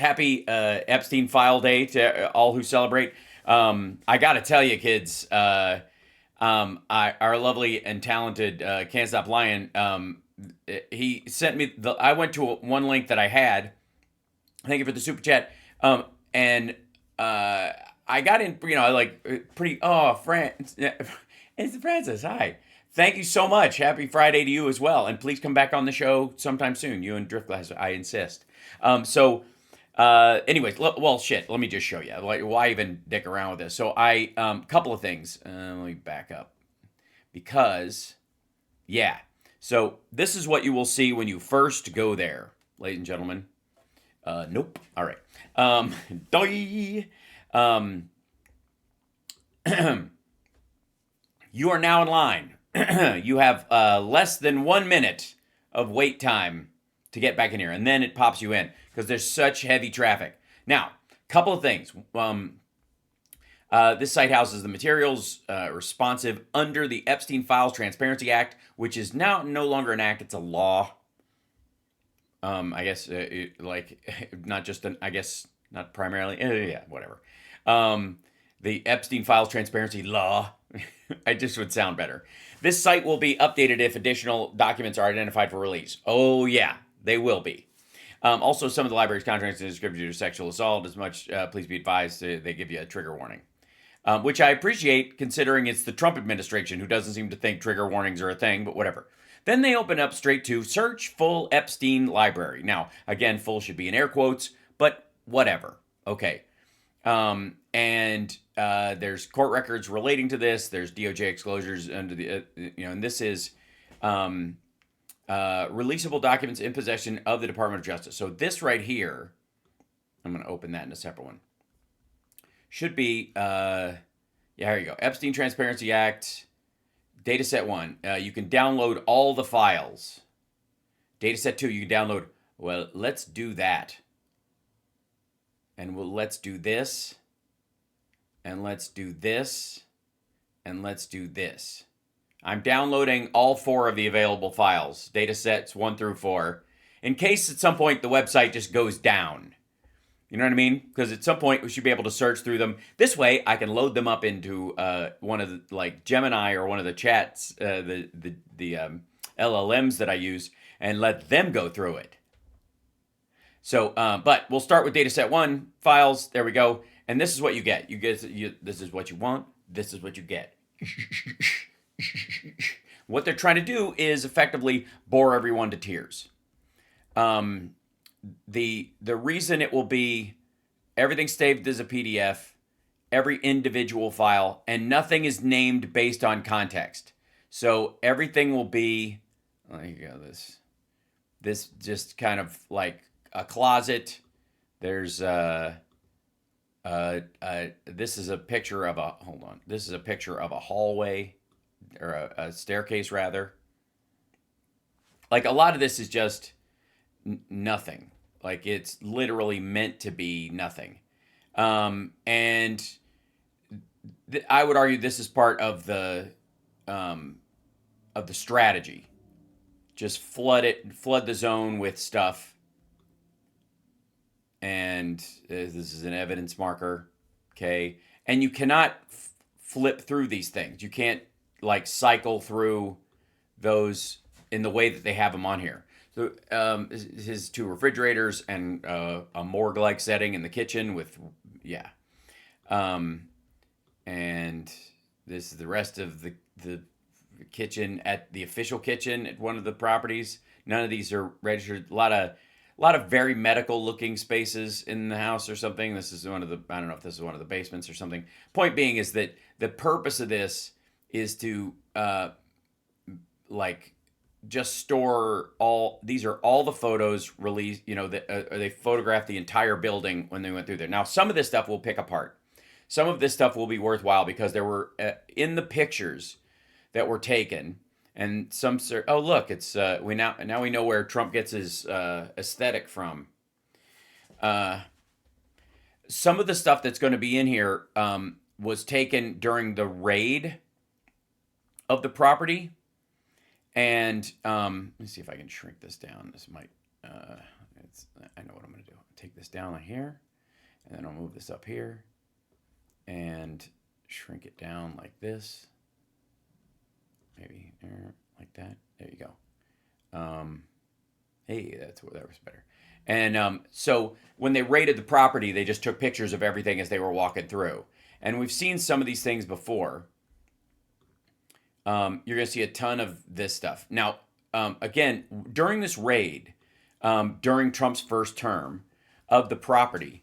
Happy Epstein file day to all who celebrate. I got to tell you, kids, our lovely and talented Can't Stop Lion, he sent me I went to one link that I had. Thank you for the super chat. And I got in, pretty. Oh, it's Francis. Hi. Thank you so much. Happy Friday to you as well. And please come back on the show sometime soon. You and Driftglass, I insist. Anyways, well, shit. Let me just show you. Like, why even dick around with this? So couple of things. Let me back up because, yeah. So this is what you will see when you first go there, ladies and gentlemen. Nope. All right. Doi. You are now in line. You have less than 1 minute of wait time to get back in here, and then it pops you in because there's such heavy traffic. Now, couple of things. This site houses the materials responsive under the Epstein Files Transparency Act, which is now no longer an act; it's a law. I guess not just an. I guess not primarily. Yeah, whatever. The Epstein Files Transparency Law. I just would sound better. This site will be updated if additional documents are identified for release. Oh yeah, they will be. Also, some of the library's contracts are descriptive due to sexual assault. As much, please be advised, they give you a trigger warning. Which I appreciate considering it's the Trump administration who doesn't seem to think trigger warnings are a thing, but whatever. Then they open up straight to search full Epstein library. Now, again, full should be in air quotes, but whatever. Okay. There's court records relating to this. There's DOJ exposures under the, and this is releasable documents in possession of the Department of Justice. So this right here, I'm going to open that in a separate one. Should be, here you go. Epstein Transparency Act, Dataset 1. You can download all the files. Dataset 2, you can download. Well, let's do that. And let's do this. And let's do this. And let's do this. I'm downloading all 4 of the available files, datasets 1 through 4, in case at some point the website just goes down. You know what I mean? Because at some point we should be able to search through them. This way I can load them up into one of the, like Gemini or one of the chats, the LLMs that I use, and let them go through it. So, but we'll start with dataset 1 files. There we go. And this is what you get. This is what you want. This is what you get. What they're trying to do is effectively bore everyone to tears. The reason it will be everything saved as a PDF, every individual file, and nothing is named based on context. So everything will be, there you go, this just kind of like a closet. There's this is a picture of a, hold on. This is a picture of a hallway, or a staircase rather. Like a lot of this is just nothing. Like it's literally meant to be nothing. And I would argue this is part of the strategy. Just flood the zone with stuff. And this is an evidence marker, okay? And you cannot flip through these things. You can't like cycle through those in the way that they have them on here. So his 2 refrigerators and a morgue-like setting in the kitchen with, yeah. And this is the rest of the kitchen at the official kitchen at one of the properties. None of these are registered. A lot of very medical looking spaces in the house or something. This is one of the, I don't know if this is one of the basements or something. Point being is that the purpose of this is to just store these are all the photos released, they photographed the entire building when they went through there. Now, some of this stuff we'll pick apart. Some of this stuff will be worthwhile because there were, in the pictures that were taken, and oh look, it's we know where Trump gets his aesthetic from. Some of the stuff that's going to be in here was taken during the raid of the property, and let me see if I can shrink this down. This might I know what I'm going to do. Take this down here, and then I'll move this up here, and shrink it down like this. Maybe like that. There you go. Hey, that was better. And so when they raided the property, they just took pictures of everything as they were walking through. And we've seen some of these things before. You're going to see a ton of this stuff. Now, again, during this raid, during Trump's first term of the property,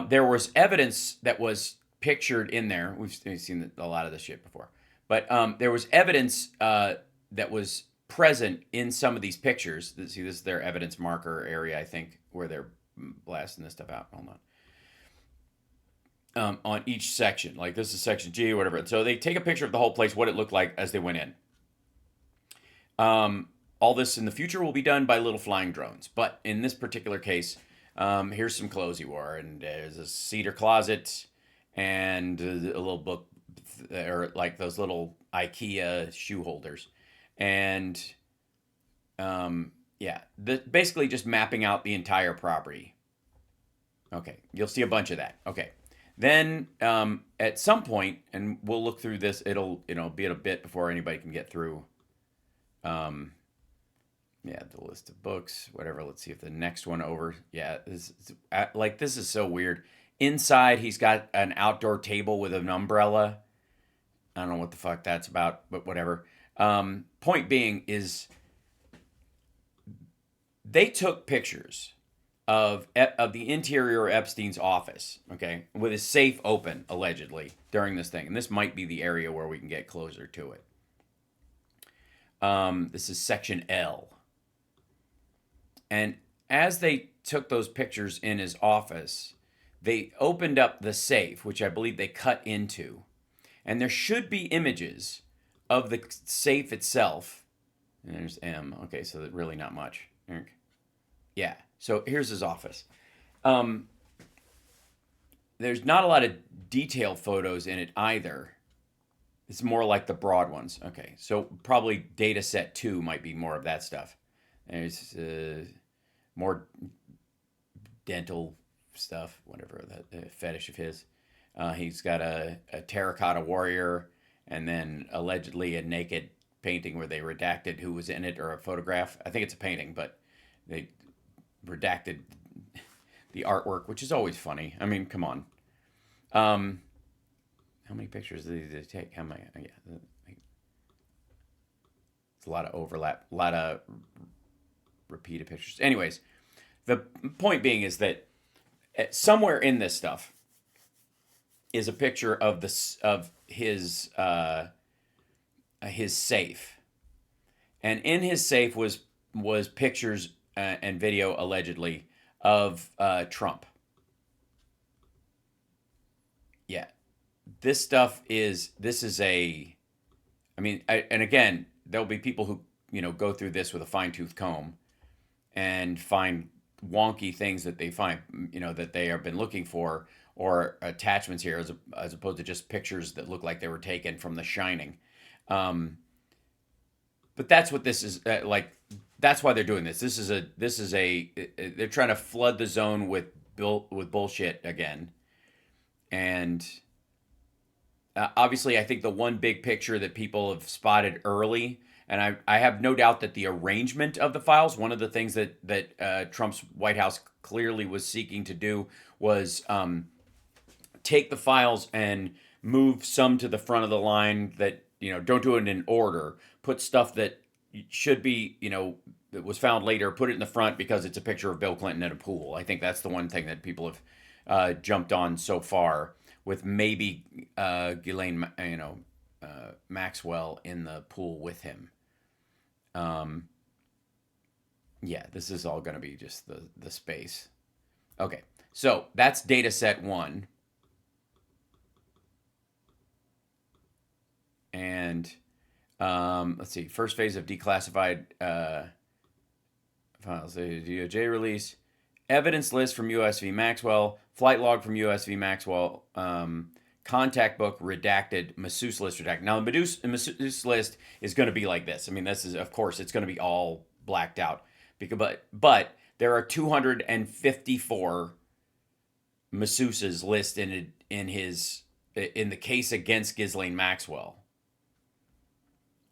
there was evidence that was pictured in there. We've seen a lot of this shit before. But there was evidence that was present in some of these pictures. See, this is their evidence marker area, I think, where they're blasting this stuff out. Hold on each section. Like this is section G or whatever. And so they take a picture of the whole place, what it looked like as they went in. All this in the future will be done by little flying drones. But in this particular case, here's some clothes he wore. And there's a cedar closet and a little book, or like those little IKEA shoe holders. And yeah, basically just mapping out the entire property. Okay, you'll see a bunch of that. Okay. Then at some point, and we'll look through this, it'll be a bit before anybody can get through. Yeah, the list of books, whatever. Let's see if the next one over. Yeah, this is so weird. Inside, he's got an outdoor table with an umbrella. I don't know what the fuck that's about, but whatever. Point being is they took pictures of the interior of Epstein's office, okay, with his safe open, allegedly, during this thing. And this might be the area where we can get closer to it. This is section L. And as they took those pictures in his office, they opened up the safe, which I believe they cut into. And there should be images of the safe itself. And there's M. Okay, so really not much. Yeah. So here's his office. There's not a lot of detailed photos in it either. It's more like the broad ones. Okay, so probably data set 2 might be more of that stuff. There's more dental stuff, whatever, that fetish of his. He's got a terracotta warrior, and then allegedly a naked painting where they redacted who was in it, or a photograph. I think it's a painting, but they redacted the artwork, which is always funny. I mean, come on. How many pictures did they take? How many? Yeah, it's a lot of overlap, a lot of repeated pictures. Anyways, the point being is that somewhere in this stuff is a picture of his safe, and in his safe was pictures and video allegedly of Trump. Yeah, this is a, I mean, and again, there'll be people who go through this with a fine-tooth comb and find wonky things that they find, that they have been looking for, or attachments here, as opposed to just pictures that look like they were taken from The Shining. But that's what this is like. That's why they're doing this. This is a they're trying to flood the zone with bullshit again. And obviously, I think the one big picture that people have spotted early, and I have no doubt that the arrangement of the files, one of the things that Trump's White House clearly was seeking to do was take the files and move some to the front of the line that, don't do it in order. Put stuff that should be, that was found later, put it in the front because it's a picture of Bill Clinton in a pool. I think that's the one thing that people have jumped on so far, with maybe Ghislaine, Maxwell in the pool with him. Yeah, this is all going to be just the space. Okay, so that's data set 1. And let's see, first phase of declassified files, the DOJ release, evidence list from USV Maxwell, flight log from USV Maxwell, contact book redacted, masseuse list redacted. Now, the masseuse list is going to be like this. I mean, this is, of course, it's going to be all blacked out. But there are 254 masseuses listed in the case against Ghislaine Maxwell.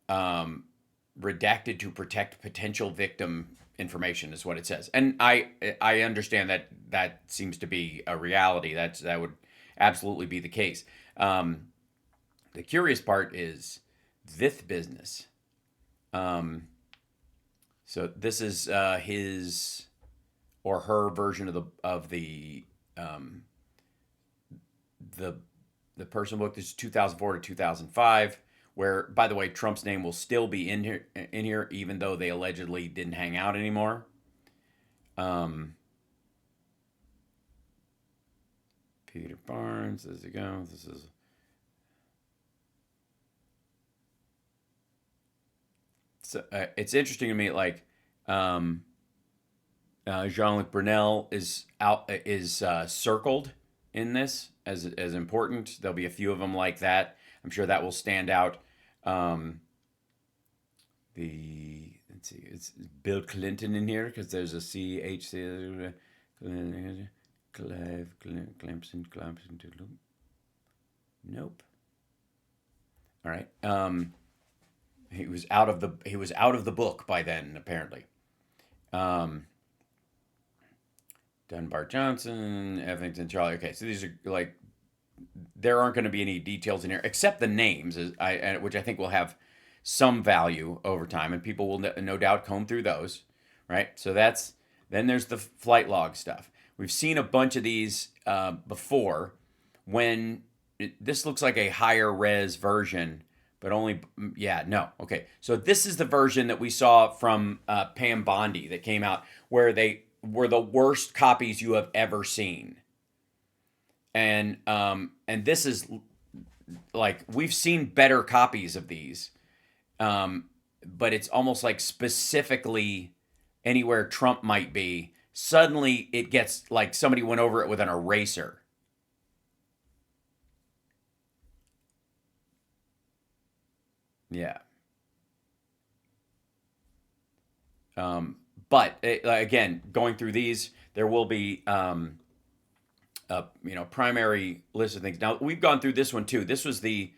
Redacted to protect potential victim information is what it says, and I understand that seems to be a reality. That would absolutely be the case. The curious part is this business. So this is his or her version of the personal book. This is 2004 to 2005. Where, by the way, Trump's name will still be in here, even though they allegedly didn't hang out anymore. Peter Barnes, there you go. This is so, it's interesting to me. Like Jean-Luc Brunel is circled in this as important. There'll be a few of them like that. I'm sure that will stand out. Let's see, it's Bill Clinton in here because there's a CHC. Clemson. Nope. All right. He was out of the book by then, apparently. Dunbar Johnson, Evanston Charlie. Okay, so these are like, there aren't going to be any details in here except the names, which I think will have some value over time, and people will no doubt comb through those, right? So then there's the flight log stuff. We've seen a bunch of these before. This looks like a higher res version, but only, no. Okay, so this is the version that we saw from Pam Bondi that came out, where they were the worst copies you have ever seen. And this is like, we've seen better copies of these, but it's almost like specifically anywhere Trump might be, suddenly it gets like somebody went over it with an eraser. Yeah. But again, going through these, there will be primary list of things. Now we've gone through this one too. This was the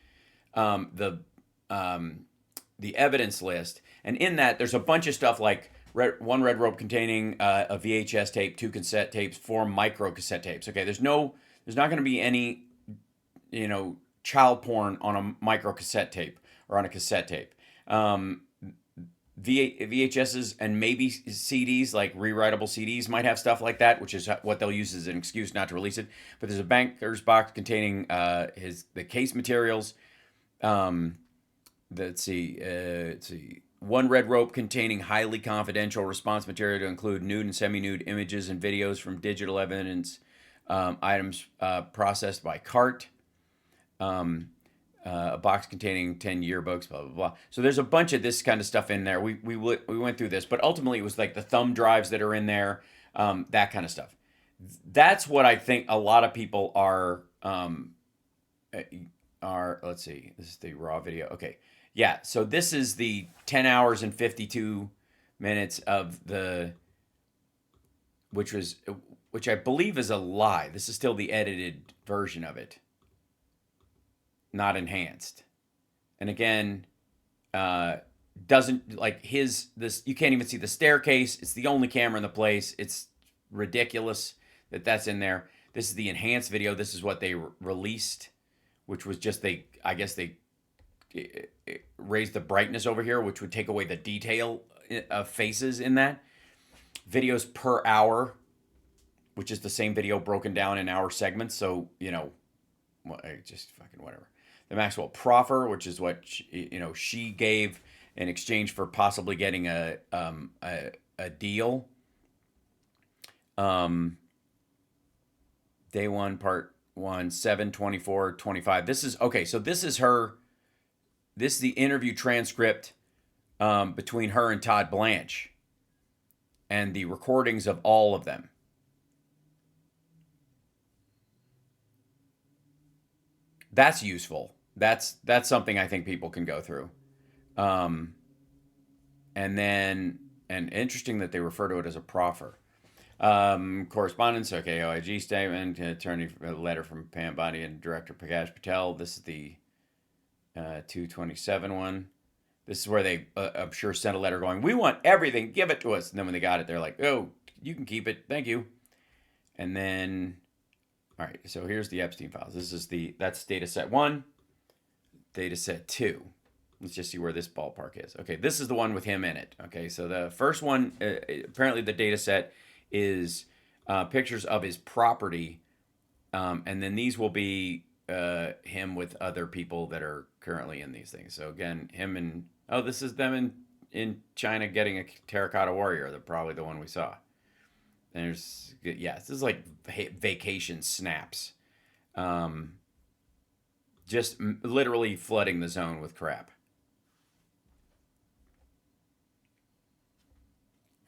evidence list, and in that there's a bunch of stuff like one red rope containing a VHS tape, 2 cassette tapes, 4 micro cassette tapes. Okay, there's not going to be any child porn on a micro cassette tape or on a cassette tape. VHSs and maybe CDs, like rewritable CDs, might have stuff like that, which is what they'll use as an excuse not to release it. But there's a banker's box containing the case materials. Let's see. One red rope containing highly confidential response material to include nude and semi-nude images and videos from digital evidence items processed by CART. A box containing 10 yearbooks, blah, blah, blah. So there's a bunch of this kind of stuff in there. We went through this, but ultimately it was like the thumb drives that are in there, that kind of stuff. That's what I think a lot of people are, let's see, this is the raw video. Okay. Yeah. So this is the 10 hours and 52 minutes of which I believe is a lie. This is still the edited version of it, not enhanced. And again, doesn't like this. You can't even see the staircase. It's the only camera in the place. It's ridiculous that's in there. This is the enhanced video. This is what they released, which was just I guess they raised the brightness over here, which would take away the detail of faces in that. Videos per hour, which is the same video broken down in hour segments. So just fucking whatever. The Maxwell proffer, which is what she gave in exchange for possibly getting a deal. Day 1, part 1, 7/24/25. This is okay. So this is her. This is the interview transcript between her and Todd Blanche, and the recordings of all of them. That's useful. That's something I think people can go through. And interesting that they refer to it as a proffer. Correspondence. Okay, OIG statement. Attorney letter from Pam Bondi and Director Prakash Patel. This is the 227 one. This is where they, I'm sure, sent a letter going, "We want everything. Give it to us." And then when they got it, they're like, "Oh, you can keep it. Thank you." And then, all right. So here's the Epstein files. That's data set 1, data set 2. Let's just see where this ballpark is. Okay, this is the one with him in it. Okay, so the first one, apparently the data set is pictures of his property, and then these will be him with other people that are currently in these things. So again, him and, oh, this is them in China getting a terracotta warrior. They're probably the one we saw. And there's, yeah, this is like vacation snaps. Just literally flooding the zone with crap.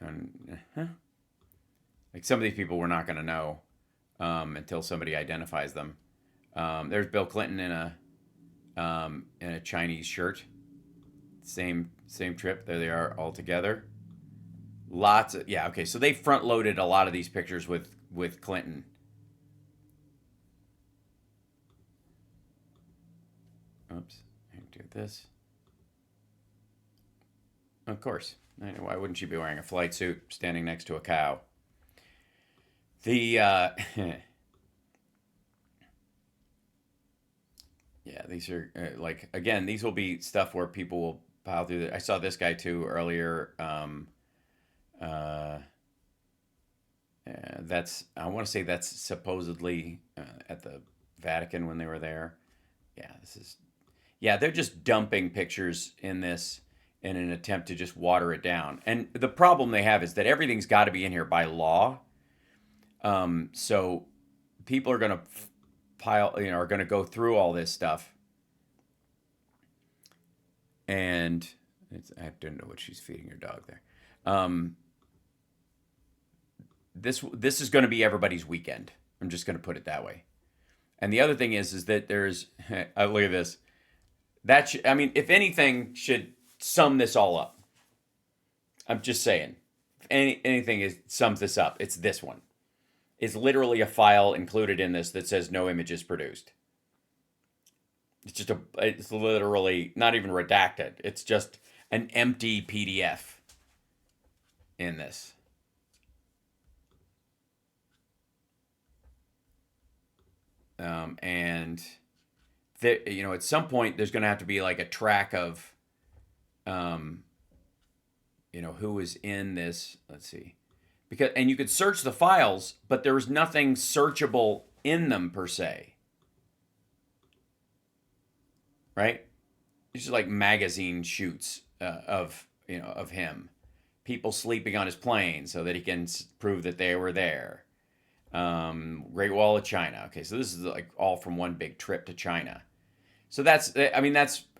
And like some of these people we're not going to know until somebody identifies them. There's Bill Clinton in a Chinese shirt. Same trip. There they are all together. Lots of, yeah, okay. So they front loaded a lot of these pictures with Clinton. Oops, I can do this. Of course. Why wouldn't she be wearing a flight suit standing next to a cow? The yeah, these are like, again, these will be stuff where people will pile through. I saw this guy too earlier. Uh, that's, I want to say that's supposedly at the Vatican when they were there. Yeah, yeah, they're just dumping pictures in this in an attempt to just water it down. And the problem they have is that everything's got to be in here by law. So people are going to are going to go through all this stuff. And I don't know what she's feeding her dog there. This is going to be everybody's weekend. I'm just going to put it that way. And the other thing is that there's, look at this. I mean, if anything should sum this all up, I'm just saying, if anything sums this up, it's this one. It's literally a file included in this that says no images produced. It's literally not even redacted. It's just an empty PDF in this. And at some point there's going to have to be like a track of, who is in this. Let's see, and you could search the files, but there was nothing searchable in them per se. Right? These are like magazine shoots of him, people sleeping on his plane so that he can prove that they were there. Great Wall of China. Okay, so this is like all from one big trip to China. So that's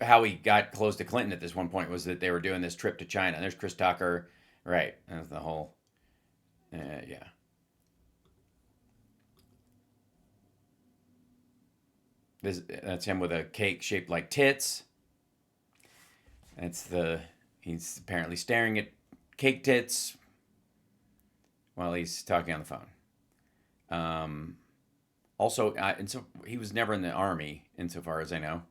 how he got close to Clinton at this one point, was that they were doing this trip to China. And there's Chris Tucker, right? That's the whole, yeah. That's him with a cake shaped like tits. He's apparently staring at cake tits while he's talking on the phone. Also, and so he was never in the army, insofar as I know.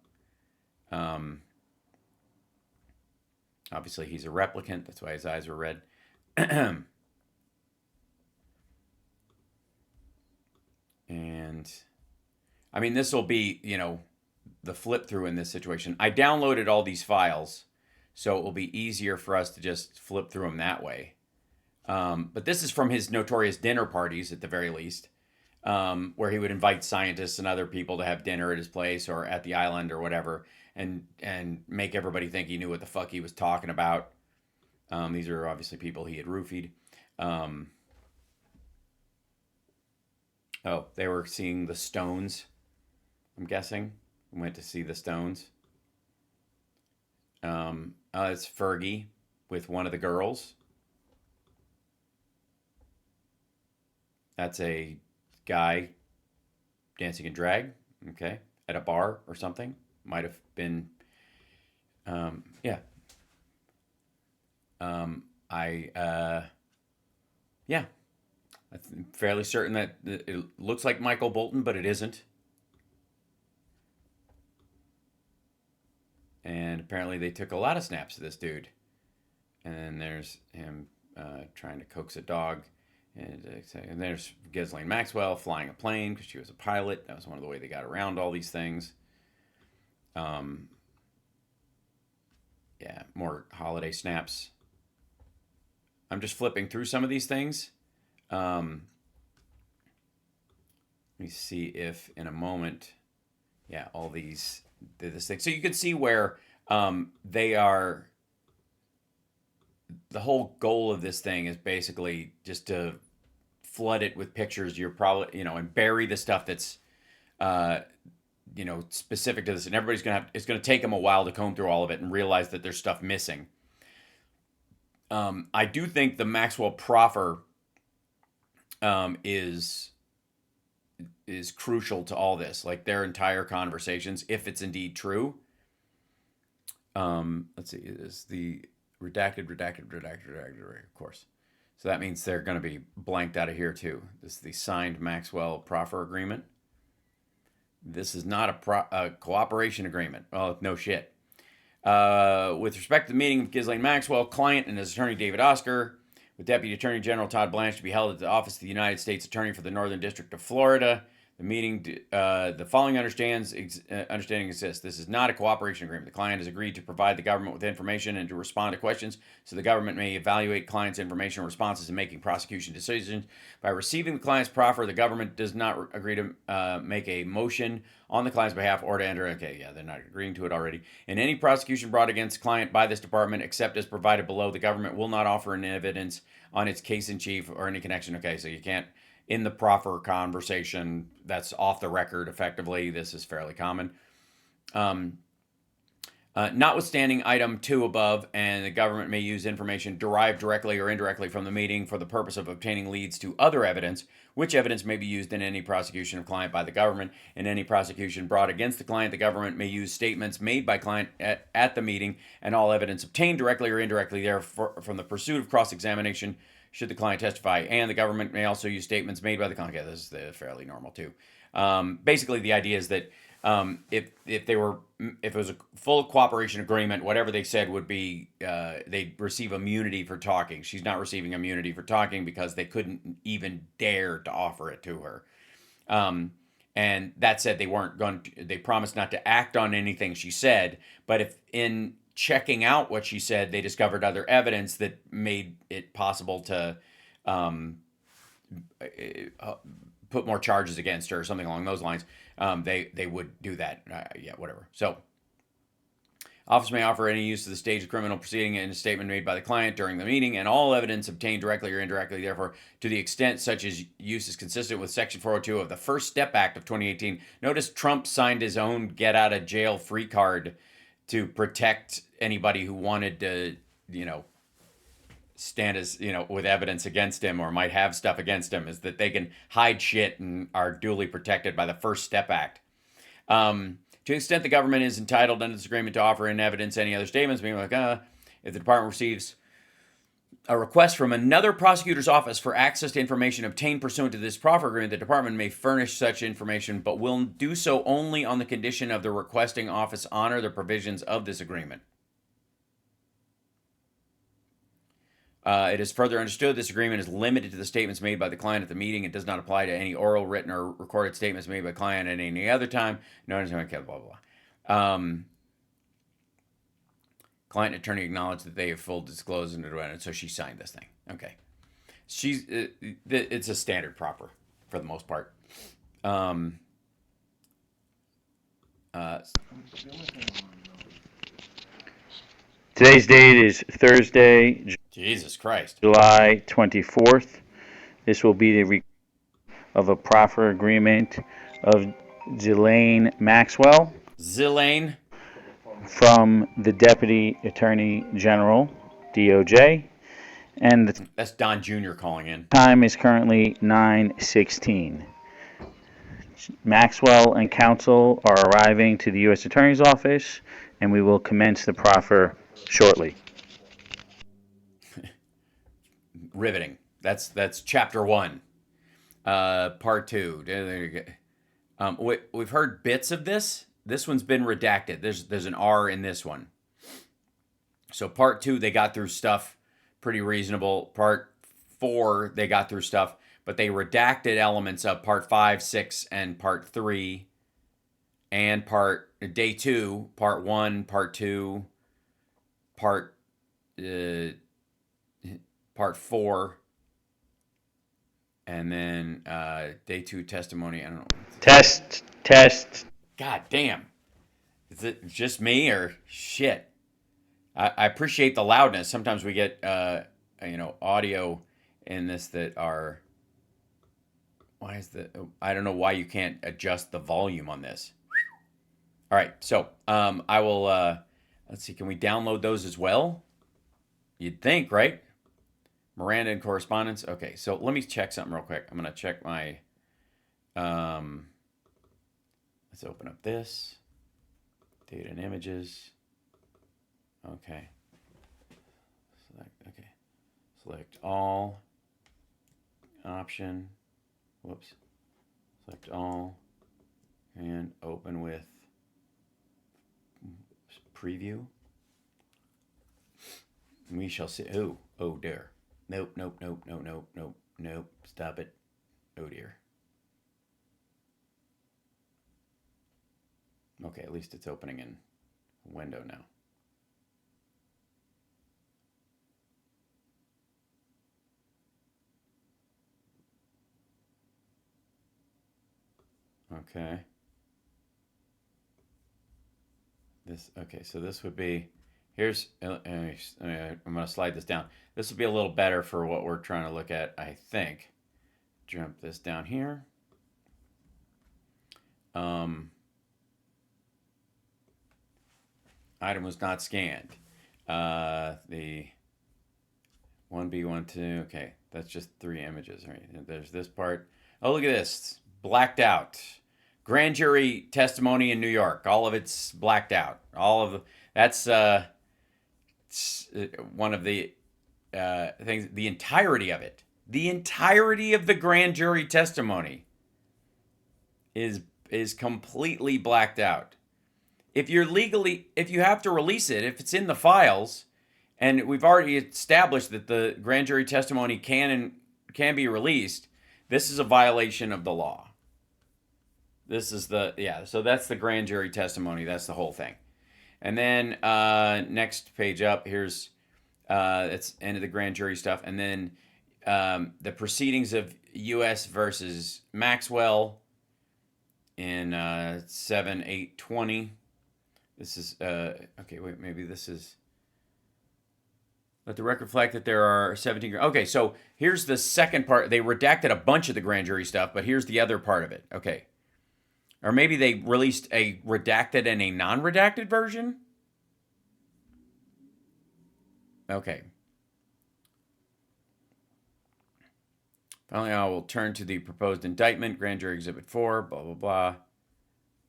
Obviously, he's a replicant. That's why his eyes were red. And I mean, this will be, the flip through in this situation. I downloaded all these files, so it will be easier for us to just flip through them that way. But this is from his notorious dinner parties, at the very least, where he would invite scientists and other people to have dinner at his place or at the island or whatever, and make everybody think he knew what the fuck he was talking about. These are obviously people he had roofied. Oh, they were seeing the Stones, I'm guessing. Went to see the Stones. It's Fergie with one of the girls. That's a guy dancing in drag, okay, at a bar or something. Might have been, yeah. Yeah. I'm fairly certain that it looks like Michael Bolton, but it isn't. And apparently they took a lot of snaps of this dude. And then there's him trying to coax a dog. And there's Ghislaine Maxwell flying a plane because she was a pilot. That was one of the ways they got around all these things. Yeah, more holiday snaps. I'm just flipping through some of these things. Let me see if in a moment, yeah, all these this thing. So you can see where they are. The whole goal of this thing is basically just to flood it with pictures. You're probably, and bury the stuff that's, specific to this. And everybody's gonna have. It's gonna take them a while to comb through all of it and realize that there's stuff missing. I do think the Maxwell proffer is crucial to all this, like their entire conversations, if it's indeed true. Let's see, it is the redacted, of course. So that means they're going to be blanked out of here too. This is the signed Maxwell proffer agreement. This is not a cooperation agreement. Well, no shit. With respect to the meeting of Ghislaine Maxwell, client and his attorney David Oscar, with Deputy Attorney General Todd Blanche to be held at the office of the United States Attorney for the Northern District of Florida. The meeting, the following understanding exists. This is not a cooperation agreement. The client has agreed to provide the government with information and to respond to questions so the government may evaluate client's information responses in making prosecution decisions. By receiving the client's proffer, the government does not agree to make a motion on the client's behalf or to enter. Okay, yeah, they're not agreeing to it already. In any prosecution brought against the client by this department, except as provided below, the government will not offer any evidence on its case in chief or any connection. Okay, so you can't. In the proffer conversation, that's off the record effectively. This is fairly common. Notwithstanding item 2 above, and the government may use information derived directly or indirectly from the meeting for the purpose of obtaining leads to other evidence, which evidence may be used in any prosecution of client by the government. In any prosecution brought against the client, the government may use statements made by client at the meeting and all evidence obtained directly or indirectly there from the pursuit of cross-examination should the client testify, and the government may also use statements made by the client. Okay, this is fairly normal too. Basically, the idea is that if it was a full cooperation agreement, whatever they said would be they'd receive immunity for talking. She's not receiving immunity for talking because they couldn't even dare to offer it to her. And that said, they promised not to act on anything she said, but if in checking out what she said, they discovered other evidence that made it possible to put more charges against her or something along those lines. They would do that. Yeah, whatever. So, office may offer any use of the stage of criminal proceeding in a statement made by the client during the meeting, and all evidence obtained directly or indirectly, therefore, to the extent such as use is consistent with Section 402 of the First Step Act of 2018. Notice Trump signed his own get-out-of-jail-free card to protect anybody who wanted to, stand as, with evidence against him or might have stuff against him, is that they can hide shit and are duly protected by the First Step Act. To the extent the government is entitled under this agreement to offer in evidence any other statements, being like, if the department receives a request from another prosecutor's office for access to information obtained pursuant to this proffer agreement, the department may furnish such information, but will do so only on the condition of the requesting office honor the provisions of this agreement. It is further understood this agreement is limited to the statements made by the client at the meeting. It does not apply to any oral, written, or recorded statements made by the client at any other time. No, blah, blah, blah. Client and attorney acknowledge that they have full disclosure, and so she signed this thing. Okay. It's a standard proffer for the most part. Today's date is Thursday, Jesus Christ, July 24th. This will be the of a proffer agreement of Ghislaine Maxwell. Ghislaine. From the Deputy Attorney General, DOJ. And that's Don Jr. calling in. Time is currently 9:16. Maxwell and counsel are arriving to the U.S. Attorney's Office, and we will commence the proffer shortly. Riveting. That's chapter 1. Part 2. There you go. We've heard bits of this. This one's been redacted. There's an R in this one. So part 2, they got through stuff pretty reasonable. Part 4, they got through stuff, but they redacted elements of part 5, 6, and part 3, and day 2, part 1, part 2, part uh, part 4, and then day 2 testimony. I don't know. Test. God damn. Is it just me or shit? I appreciate the loudness. Sometimes we get audio in this that are. Why is the? I don't know why you can't adjust the volume on this. All right, so I will. Let's see. Can we download those as well? You'd think, right? Miranda and correspondence. Okay, so let me check something real quick. I'm gonna check my. Let's open up this. Data and images. Okay. Select all. Option. Whoops. Select all. And open with preview. We shall see. Oh dear. Nope. Stop it. Oh dear. Okay, at least it's opening in window now. Okay. So this would be, here's, I'm going to slide this down. This would be a little better for what we're trying to look at, I think. Jump this down here. Item was not scanned. The 1B12, okay, that's just 3 images, right? There's this part. Oh, look at this, blacked out. Grand jury testimony in New York. All of it's blacked out. That's one of the things. The entirety of it. The entirety of the grand jury testimony is completely blacked out. If you have to release it, if it's in the files, and we've already established that the grand jury testimony can be released, this is a violation of the law. This is so that's the grand jury testimony. That's the whole thing. And then next page up, here's it's end of the grand jury stuff. And then the proceedings of U.S. versus Maxwell in 7/8/20. This is, okay, wait, maybe this is, let the record reflect that there are 17. Okay, so here's the second part. They redacted a bunch of the grand jury stuff, but here's the other part of it. Okay. Or maybe they released a redacted and a non-redacted version? Okay. Finally, I will turn to the proposed indictment, Grand Jury Exhibit 4, blah, blah,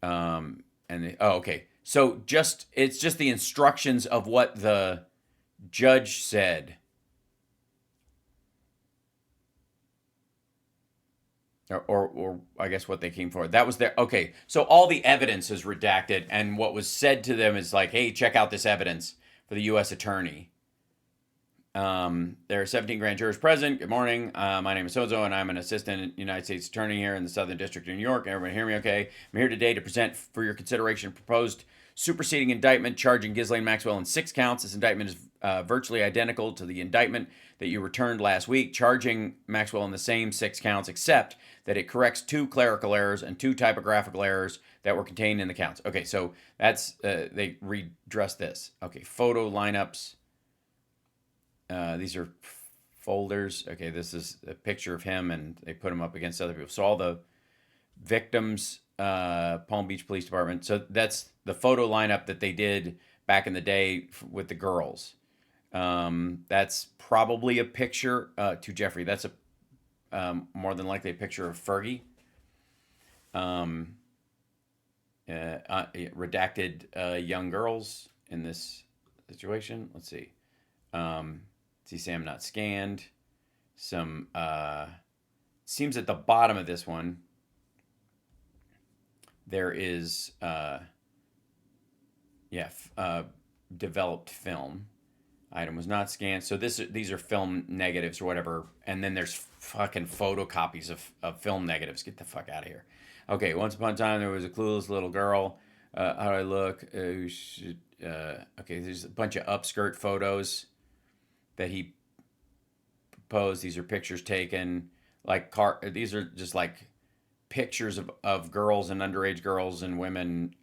blah. Okay. So it's just the instructions of what the judge said. Or I guess what they came for. That was their, okay. So all the evidence is redacted, and what was said to them is like, hey, check out this evidence for the U.S. attorney. There are 17 grand jurors present. Good morning. My name is Sozo, and I'm an assistant United States attorney here in the Southern District of New York. Everybody hear me okay? I'm here today to present for your consideration proposed superseding indictment charging Ghislaine Maxwell in 6 counts. This indictment is virtually identical to the indictment that you returned last week, charging Maxwell in the same 6 counts, except that it corrects 2 clerical errors and 2 typographical errors that were contained in the counts. Okay, so that's, they redressed this. Okay, photo lineups. These are folders. Okay, this is a picture of him, and they put him up against other people. So all the victims, Palm Beach Police Department. So that's the photo lineup that they did back in the day with the girls. That's probably a picture to Jeffrey. That's more than likely a picture of Fergie. Redacted young girls in this situation. Let's see. See Sam not scanned. Some seems at the bottom of this one there is yeah, developed film. Item was not scanned. So these are film negatives or whatever, and then there's fucking photocopies of film negatives. Get the fuck out of here. Okay, once upon a time there was a clueless little girl. How do I look? Okay, there's a bunch of upskirt photos that he posed. These are pictures taken like These are just like pictures of girls and underage girls and women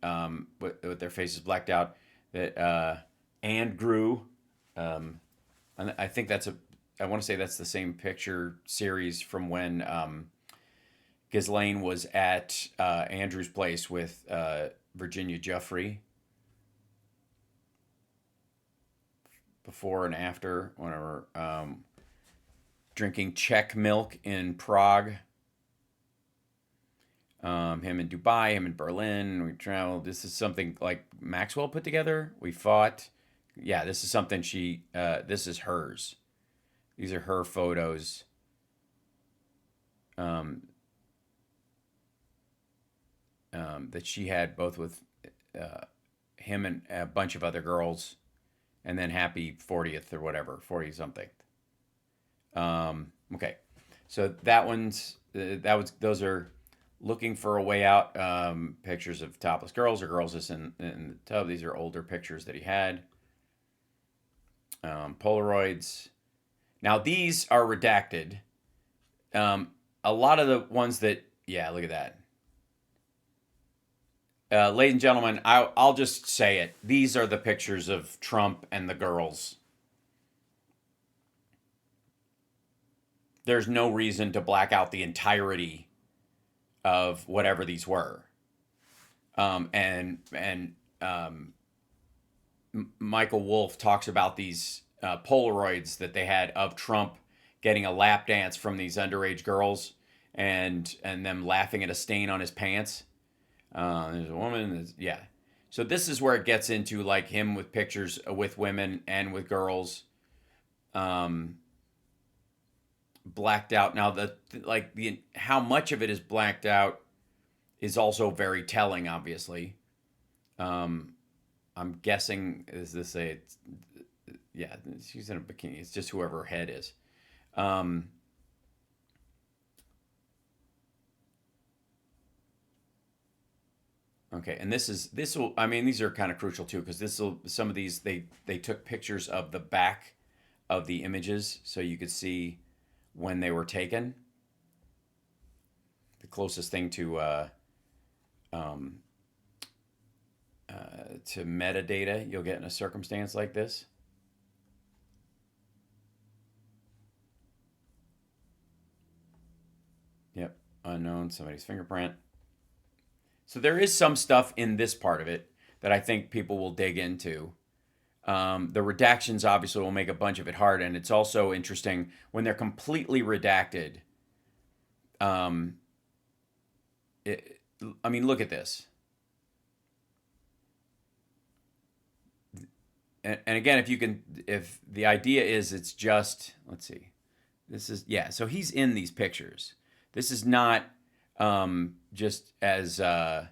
with their faces blacked out. That and grew. And I think I want to say that's the same picture series from when Ghislaine was at Andrew's place with Virginia Giuffre. Before and after, whenever drinking Czech milk in Prague. Him in Dubai, him in Berlin. We traveled. This is something like Maxwell put together. We fought. Yeah, this is something this is hers. These are her photos. Um, that she had both with him and a bunch of other girls, and then happy 40th or whatever, 40 something. Okay, so those are looking for a way out. Pictures of topless girls or girls just in the tub. These are older pictures that he had. Polaroids. Now these are redacted. A lot of the ones that, yeah, look at that. Ladies and gentlemen, I'll just say it. These are the pictures of Trump and the girls. There's no reason to black out the entirety of whatever these were. Michael Wolff talks about these Polaroids that they had of Trump getting a lap dance from these underage girls and them laughing at a stain on his pants. There's a woman. Yeah. So this is where it gets into like him with pictures with women and with girls. Blacked out. Now how much of it is blacked out is also very telling, obviously. I'm guessing, is this yeah, she's in a bikini. It's just whoever her head is. Okay, and these are kind of crucial too, because some of these, they took pictures of the back of the images so you could see when they were taken. The closest thing to metadata you'll get in a circumstance like this. Yep, unknown, somebody's fingerprint. So there is some stuff in this part of it that I think people will dig into. The redactions obviously will make a bunch of it hard, and it's also interesting when they're completely redacted. I mean, look at this. And again, if the idea is it's just, let's see, this is, yeah, so he's in these pictures. This is not just as, Pam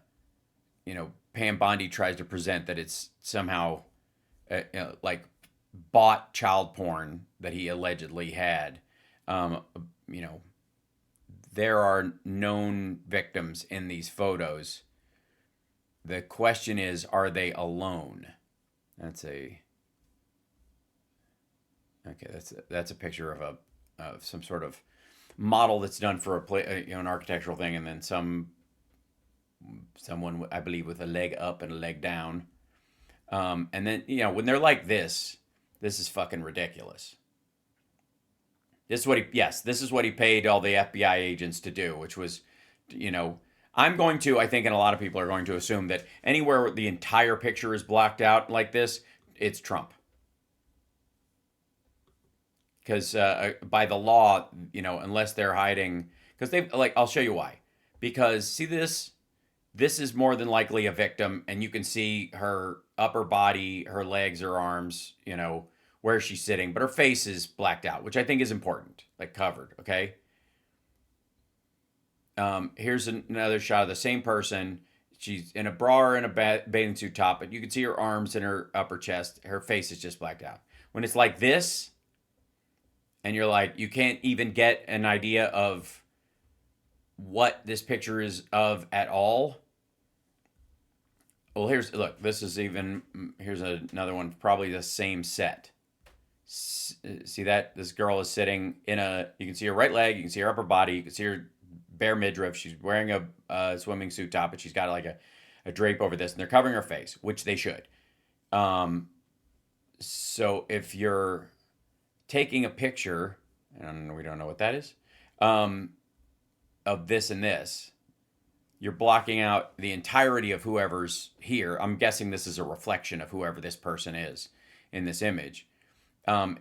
Bondi tries to present that it's somehow like bought child porn that he allegedly had. There are known victims in these photos. The question is, are they alone? That's a That's a picture of some sort of model that's done for an architectural thing, and then someone, I believe, with a leg up and a leg down. And then when they're like this is fucking ridiculous. This is what he paid all the FBI agents to do, which was, I think, and a lot of people are going to assume that anywhere where the entire picture is blocked out like this, it's Trump. Because by the law, unless they're hiding, because I'll show you why. Because see this is more than likely a victim, and you can see her upper body, her legs, her arms, where she's sitting, but her face is blacked out, which I think is important, like covered, okay? Here's another shot of the same person. She's in a bra and a bathing suit top, but you can see her arms and her upper chest. Her face is just blacked out. When it's like this, and you're like, you can't even get an idea of what this picture is of at all. Well, look. Here's another one, probably the same set. See that this girl is sitting in a. You can see her right leg. You can see her upper body. You can see her bare midriff. She's wearing a swimming suit top, but she's got like a drape over this, and they're covering her face, which they should. So if you're taking a picture, and we don't know what that is, of this and this, you're blocking out the entirety of whoever's here. I'm guessing this is a reflection of whoever this person is in this image.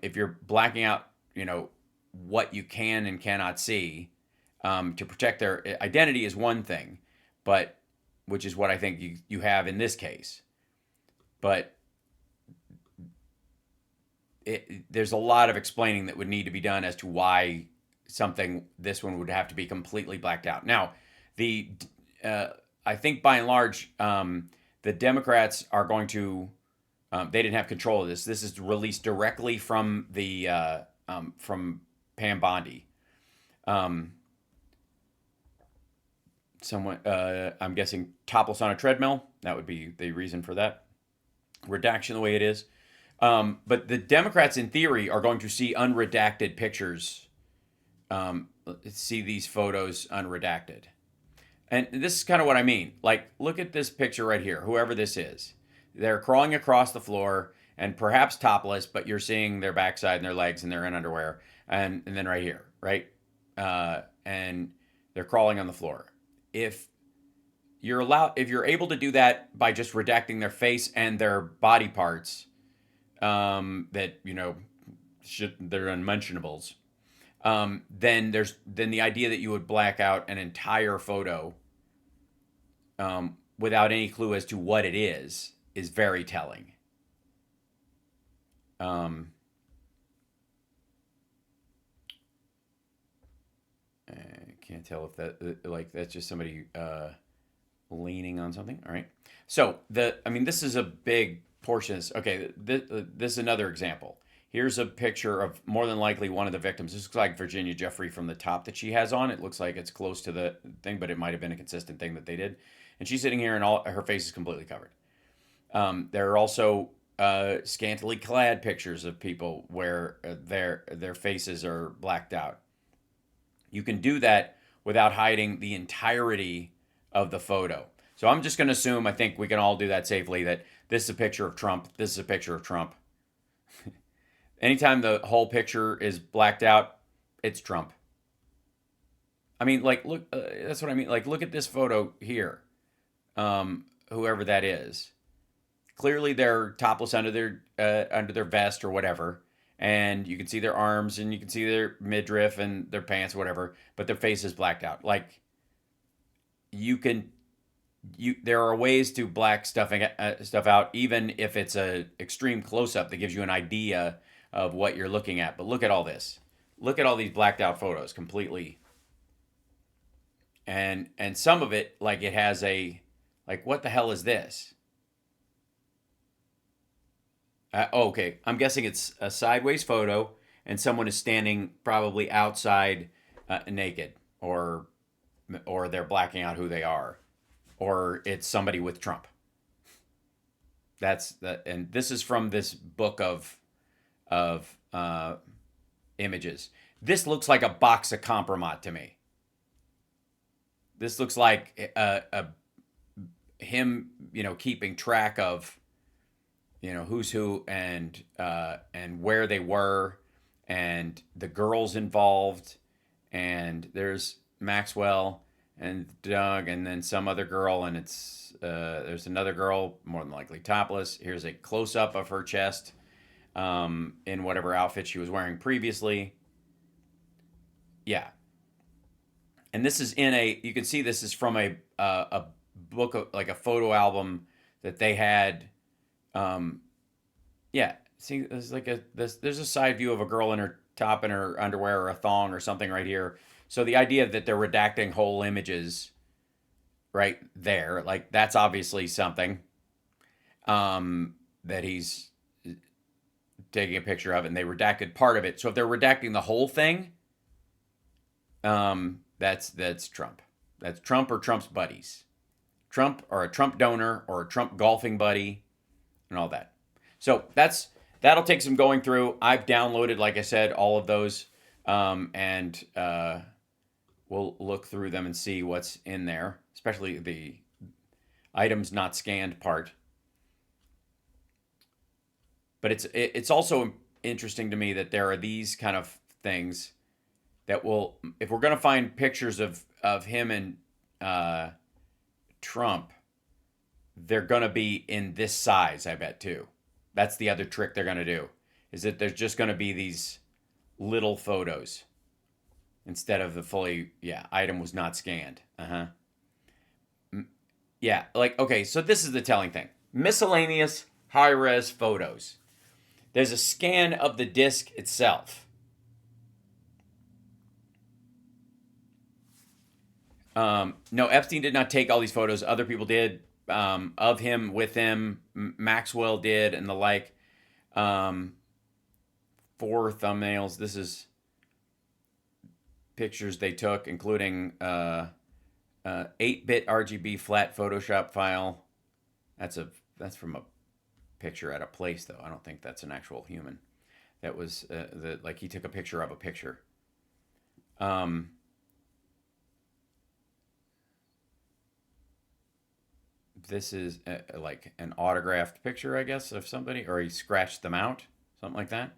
If you're blacking out, what you can and cannot see, to protect their identity is one thing, but which is what I think you have in this case. But there's a lot of explaining that would need to be done as to why this one would have to be completely blacked out. Now, I think by and large, the Democrats are going to. They didn't have control of this. This is released directly from from Pam Bondi. Someone, I'm guessing, topless on a treadmill. That would be the reason for that. Redaction the way it is. But the Democrats, in theory, are going to see unredacted pictures. See these photos unredacted. And this is kind of what I mean. Like, look at this picture right here, whoever this is. They're crawling across the floor and perhaps topless, but you're seeing their backside and their legs and they're in underwear. And then right here, right? And they're crawling on the floor. If you're able to do that by just redacting their face and their body parts, that, they're unmentionables, then the idea that you would black out an entire photo, without any clue as to what it is very telling. I can't tell if that's just somebody leaning on something. All right. So this is a big portion. Okay, this is another example. Here's a picture of more than likely one of the victims. This looks like Virginia Jeffrey from the top that she has on. It looks like it's close to the thing, but it might have been a consistent thing that they did. And she's sitting here, and her face is completely covered. There are also scantily clad pictures of people where their faces are blacked out. You can do that without hiding the entirety of the photo. So I'm just going to assume, I think we can all do that safely, that this is a picture of Trump. This is a picture of Trump. Anytime the whole picture is blacked out, it's Trump. I mean, look, that's what I mean. Like, look at this photo here. Whoever that is. Clearly, they're topless under their vest or whatever, and you can see their arms and you can see their midriff and their pants, or whatever. But their face is blacked out. Like, there are ways to black stuff out, even if it's a extreme close up that gives you an idea of what you're looking at. But look at all this. Look at all these blacked out photos completely. And some of it, like, it has what the hell is this? Okay, I'm guessing it's a sideways photo, and someone is standing probably outside, naked, or they're blacking out who they are, or it's somebody with Trump. And this is from this book of images. This looks like a box of compromat to me. This looks like him, keeping track of, who's who and where they were, and the girls involved, and there's Maxwell and Doug, and then some other girl, and it's there's another girl, more than likely topless. Here's a close up of her chest, in whatever outfit she was wearing previously. Yeah. And this is you can see this is from a book of, like, a photo album that they had. Yeah, see, there's there's a side view of a girl in her top and her underwear, or a thong or something right here. So the idea that they're redacting whole images right there, like that's obviously something that he's taking a picture of, and they redacted part of it. So if they're redacting the whole thing, that's Trump. That's Trump or Trump's buddies. Trump or a Trump donor or a Trump golfing buddy and all that. So that'll take some going through. I've downloaded, like I said, all of those, and we'll look through them and see what's in there, especially the items not scanned part. But it's also interesting to me that there are these kind of things that will, if we're going to find pictures of him and Trump, they're going to be in this size, I bet, too. That's the other trick they're going to do, is that there's just going to be these little photos instead of the fully, item was not scanned. Yeah, like, okay, so this is the telling thing. Miscellaneous high-res photos. There's a scan of the disc itself. No, Epstein did not take all these photos. Other people did, of him, with him. Maxwell did, and the like. 4 thumbnails. This is pictures they took, including 8-bit RGB flat Photoshop file. That's from a picture at a place, though. I don't think that's an actual human. That was like he took a picture of a picture. This is like an autographed picture, I guess, of somebody, or he scratched them out, something like that.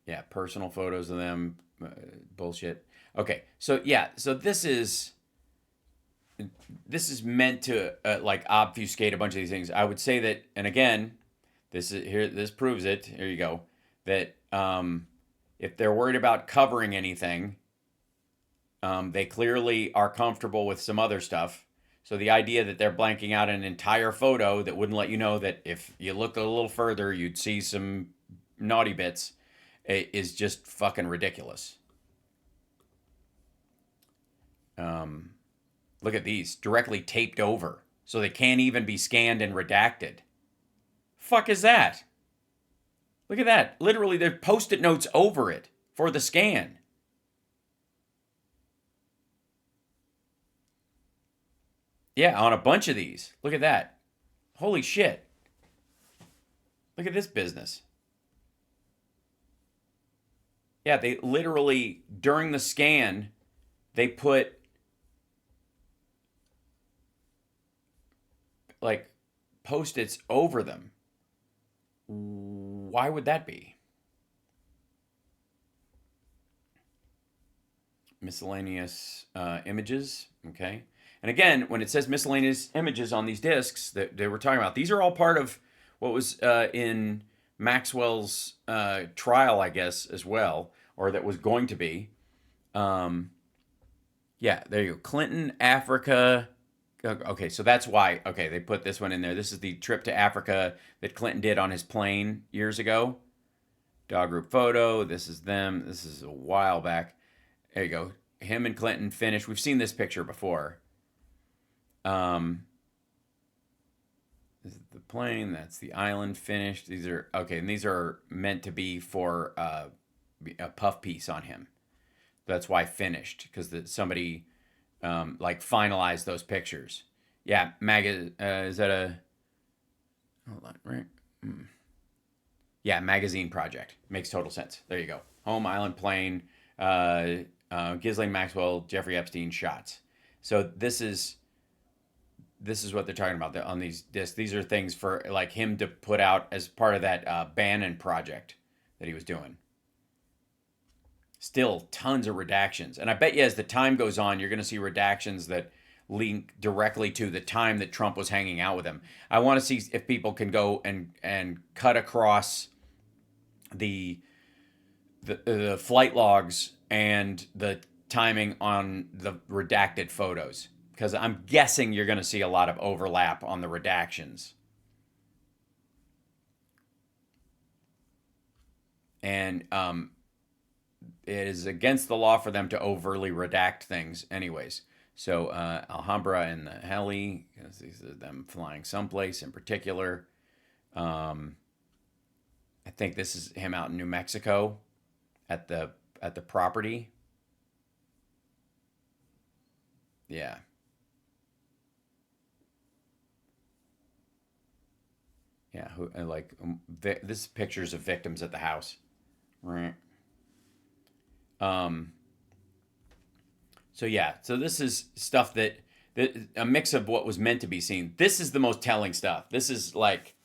Yeah, personal photos of them, bullshit. Okay, so this is meant to like obfuscate a bunch of these things. I would say that, and again, this proves it. Here you go. That if they're worried about covering anything, they clearly are comfortable with some other stuff. So the idea that they're blanking out an entire photo that wouldn't let you know that if you look a little further, you'd see some naughty bits is just fucking ridiculous. Look at these, directly taped over, so they can't even be scanned and redacted. Fuck is that? Look at that. Literally, there's post-it notes over it for the scan. Yeah, on a bunch of these. Look at that. Holy shit. Look at this business. Yeah, they literally, during the scan, they put like post-its over them. Why would that be? Miscellaneous images. Okay. And again, when it says miscellaneous images on these discs that they were talking about, these are all part of what was in Maxwell's trial, I guess, as well, or that was going to be. Yeah, there you go. Clinton, Africa. Okay, so that's why. Okay, they put this one in there. This is the trip to Africa that Clinton did on his plane years ago. Dog group photo. This is them. This is a while back. There you go. Him and Clinton finished. We've seen this picture before. This is the plane. That's the island finished. These are okay, and these are meant to be for a puff piece on him. That's why finished, because somebody like finalized those pictures. Yeah, is that a? Hold on, right? Yeah, magazine project makes total sense. There you go. Home, island, plane, Ghislaine Maxwell, Jeffrey Epstein shots. So this is what they're talking about on these discs. These are things for like him to put out as part of that Bannon project that he was doing. Still tons of redactions. And I bet you as the time goes on, you're going to see redactions that link directly to the time that Trump was hanging out with him. I want to see if people can go and cut across the flight logs and the timing on the redacted photos, because I'm guessing you're going to see a lot of overlap on the redactions. And it is against the law for them to overly redact things, anyways. So Alhambra and the heli, these are them flying someplace in particular. Um, I think this is him out in New Mexico at the property. Yeah, yeah. Who like this is pictures of victims at the house. Right. Um, so yeah, so this is stuff that a mix of what was meant to be seen. This is the most telling stuff. This is like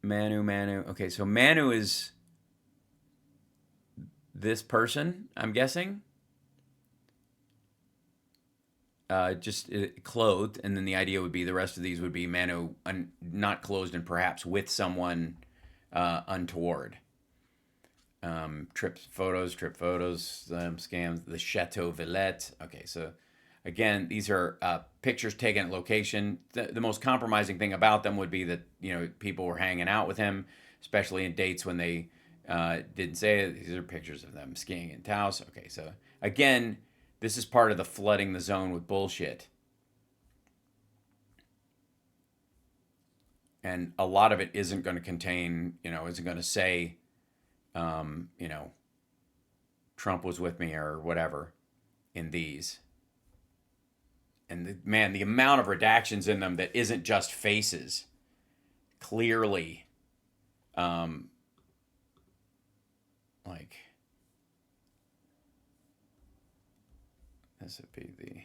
Manu. Okay, so Manu is this person, I'm guessing. Just clothed, and then the idea would be the rest of these would be Manu not clothed and perhaps with someone untoward. Trip photos, scams, the Chateau Villette. Okay, so again, these are pictures taken at location. The most compromising thing about them would be that people were hanging out with him, especially in dates when they didn't say it. These are pictures of them skiing in Taos. Okay, so again, this is part of the flooding the zone with bullshit. And a lot of it isn't going to contain, isn't going to say, um, you know, Trump was with me or whatever in these. And man, the amount of redactions in them that isn't just faces, clearly, um, like this would be the.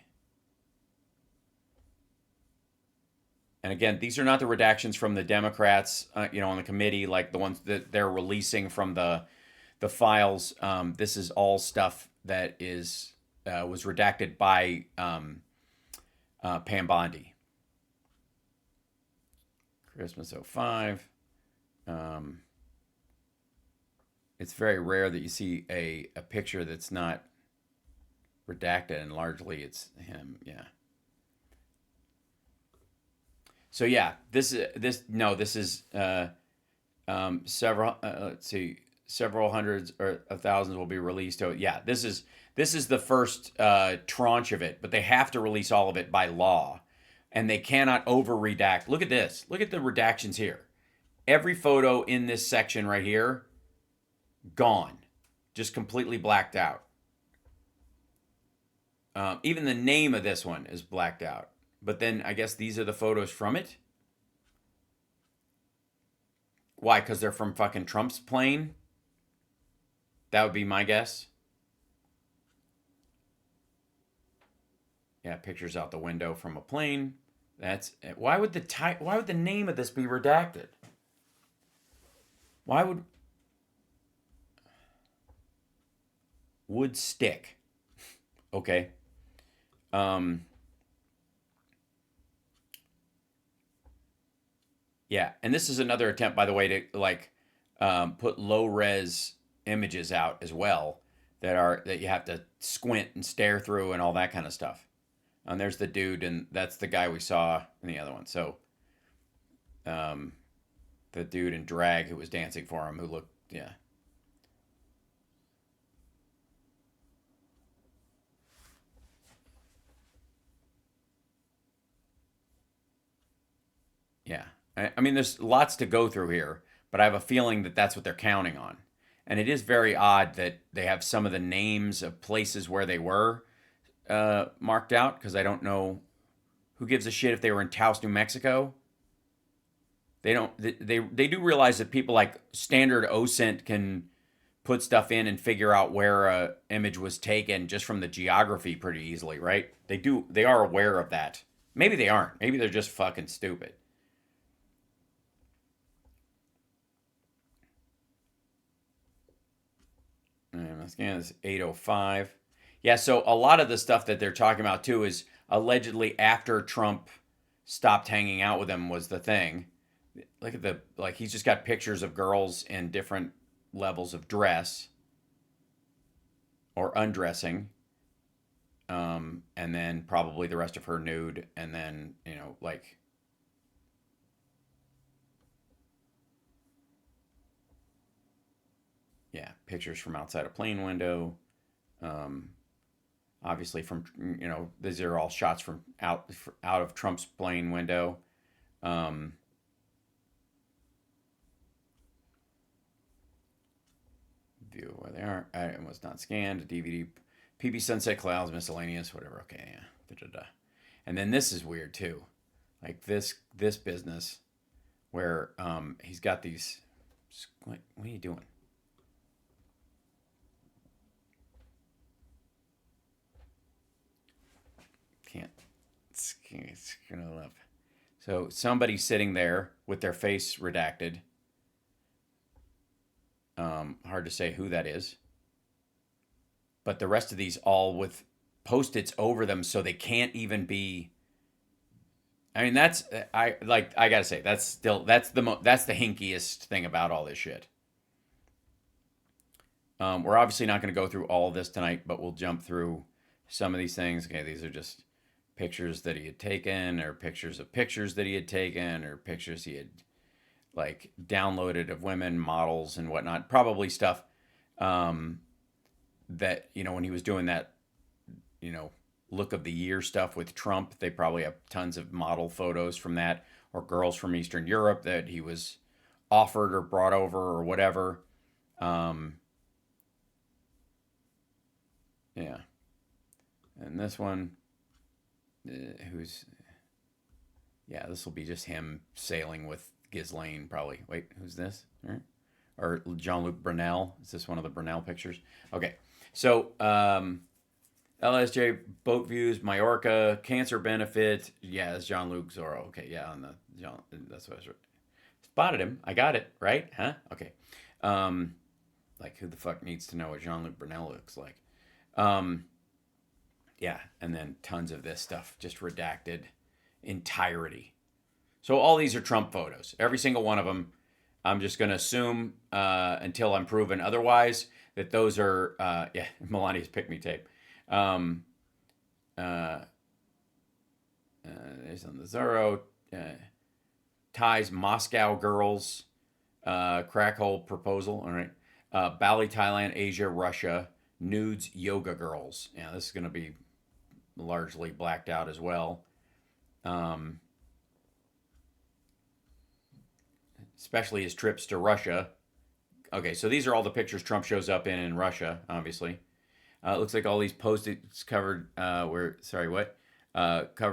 And again, these are not the redactions from the Democrats, on the committee, like the ones that they're releasing from the files. This is all stuff that is was redacted by Pam Bondi. Christmas '05. Um, it's very rare that you see a picture that's not redacted, and largely it's him. Yeah. So yeah, this is several. Let's see, several hundreds or of thousands will be released. So yeah, this is the first tranche of it, but they have to release all of it by law, and they cannot over redact. Look at this. Look at the redactions here. Every photo in this section right here, gone, just completely blacked out. Even the name of this one is blacked out. But then I guess these are the photos from it. Why? Because they're from fucking Trump's plane? That would be my guess. Yeah, pictures out the window from a plane. That's why would the name of this be redacted? Why would stick? Okay. Um Yeah, and this is another attempt, by the way, to put low res images out as well that you have to squint and stare through and all that kind of stuff. And there's the dude, and that's the guy we saw in the other one. So, um, the dude in drag who was dancing for him, who looked, yeah, yeah. I mean, there's lots to go through here, but I have a feeling that that's what they're counting on. And it is very odd that they have some of the names of places where they were marked out, because I don't know who gives a shit if they were in Taos, New Mexico. They don't. They do realize that people like standard OSINT can put stuff in and figure out where a image was taken just from the geography pretty easily, right? They do. They are aware of that. Maybe they aren't. Maybe they're just fucking stupid. And my scan is 8:05. Yeah, so a lot of the stuff that they're talking about too is allegedly after Trump stopped hanging out with him was the thing. Look at he's just got pictures of girls in different levels of dress or undressing, and then probably the rest of her nude, and then Yeah, pictures from outside a plane window. Um, obviously, from these are all shots from out of Trump's plane window. Um, view where they are. It was not scanned. A DVD, PB Sunset Clouds, miscellaneous, whatever. Okay, yeah. Da-da-da. And then this is weird too, like this business where he's got these. What are you doing? Can't. It's gonna love. So somebody's sitting there with their face redacted. Hard to say who that is. But the rest of these all with post-its over them, so they can't even be. I mean, I gotta say that's the hinkiest thing about all this shit. We're obviously not going to go through all of this tonight, but we'll jump through some of these things. Okay, these are just pictures that he had taken, or pictures of pictures that he had taken, or pictures he had like downloaded of women, models, and whatnot. Probably stuff that when he was doing that, look of the year stuff with Trump. They probably have tons of model photos from that, or girls from Eastern Europe that he was offered or brought over or whatever. Yeah. And this one, this will be just him sailing with Ghislaine, probably. Wait, who's this? All right. Or Jean-Luc Brunel. Is this one of the Brunel pictures? Okay. So, LSJ, boat views, Majorca, cancer benefit. Yeah, that's Jean-Luc Zorro. Okay, yeah, that's what I was. Spotted him. I got it, right? Huh? Okay. Like, who the fuck needs to know what Jean-Luc Brunel looks like? Yeah, and then tons of this stuff just redacted entirety. So all these are Trump photos, every single one of them. I'm just going to assume until I'm proven otherwise that those are Melania's pick me tape. There's on the Zorro, ties Moscow girls, crack hole proposal. All right, Bali, Thailand, Asia, Russia, nudes, yoga girls. Yeah, this is going to be largely blacked out as well. Especially his trips to Russia. Okay, so these are all the pictures Trump shows up in Russia, obviously. It looks like all these post-its covered, covered